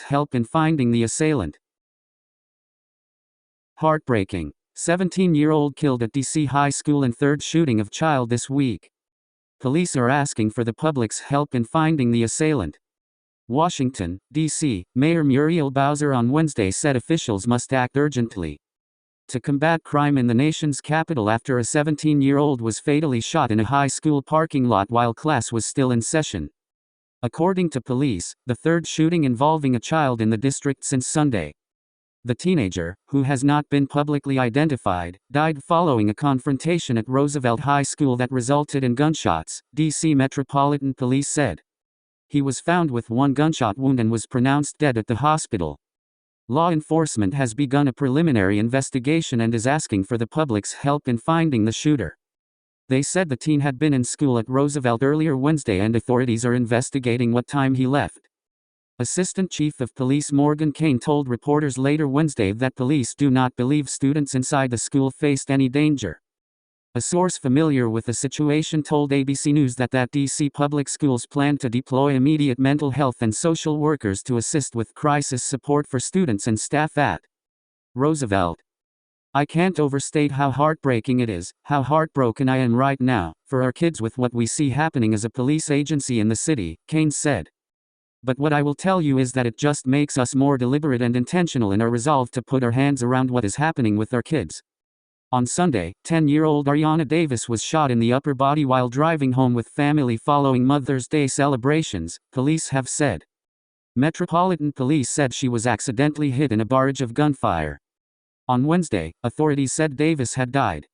help in finding the assailant. Heartbreaking. 17-year-old killed at DC high school in third shooting of child this week. Police are asking for the public's help in finding the assailant. Washington, D.C., Mayor Muriel Bowser on Wednesday said officials must act urgently to combat crime in the nation's capital after a 17-year-old was fatally shot in a high school parking lot while class was still in session. According to police, the third shooting involving a child in the district since Sunday. The teenager, who has not been publicly identified, died following a confrontation at Roosevelt High School that resulted in gunshots, D.C. Metropolitan Police said. He was found with one gunshot wound and was pronounced dead at the hospital. Law enforcement has begun a preliminary investigation and is asking for the public's help in finding the shooter. They said the teen had been in school at Roosevelt earlier Wednesday and authorities are investigating what time he left. Assistant Chief of Police Morgan Kane told reporters later Wednesday that police do not believe students inside the school faced any danger. A source familiar with the situation told ABC News that DC public schools plan to deploy immediate mental health and social workers to assist with crisis support for students and staff at Roosevelt. I can't overstate how heartbreaking it is, how heartbroken I am right now, for our kids with what we see happening as a police agency in the city, Kane said. But what I will tell you is that it just makes us more deliberate and intentional in our resolve to put our hands around what is happening with our kids. On Sunday, 10-year-old Ariana Davis was shot in the upper body while driving home with family following Mother's Day celebrations, police have said. Metropolitan Police said she was accidentally hit in a barrage of gunfire. On Wednesday, authorities said Davis had died.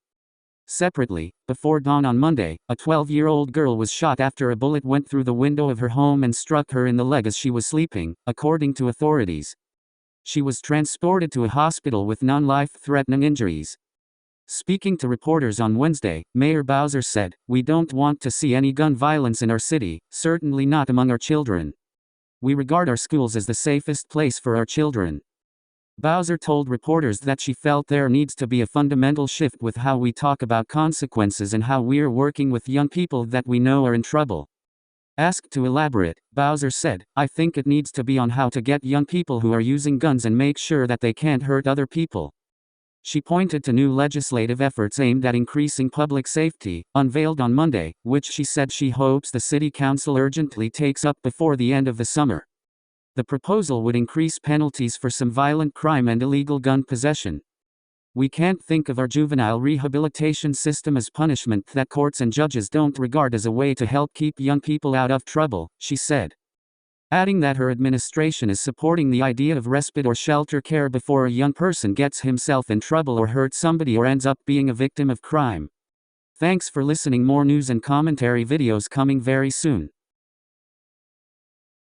Separately, before dawn on Monday, a 12-year-old girl was shot after a bullet went through the window of her home and struck her in the leg as she was sleeping, according to authorities. She was transported to a hospital with non-life-threatening injuries. Speaking to reporters on Wednesday, Mayor Bowser said, "We don't want to see any gun violence in our city, certainly not among our children. We regard our schools as the safest place for our children." Bowser told reporters that she felt there needs to be a fundamental shift with how we talk about consequences and how we're working with young people that we know are in trouble. Asked to elaborate, Bowser said, "I think it needs to be on how to get young people who are using guns and make sure that they can't hurt other people." She pointed to new legislative efforts aimed at increasing public safety, unveiled on Monday, which she said she hopes the city council urgently takes up before the end of the summer. The proposal would increase penalties for some violent crime and illegal gun possession. "We can't think of our juvenile rehabilitation system as punishment that courts and judges don't regard as a way to help keep young people out of trouble," she said. Adding that her administration is supporting the idea of respite or shelter care before a young person gets himself in trouble or hurts somebody or ends up being a victim of crime. Thanks for listening. More news and commentary videos coming very soon.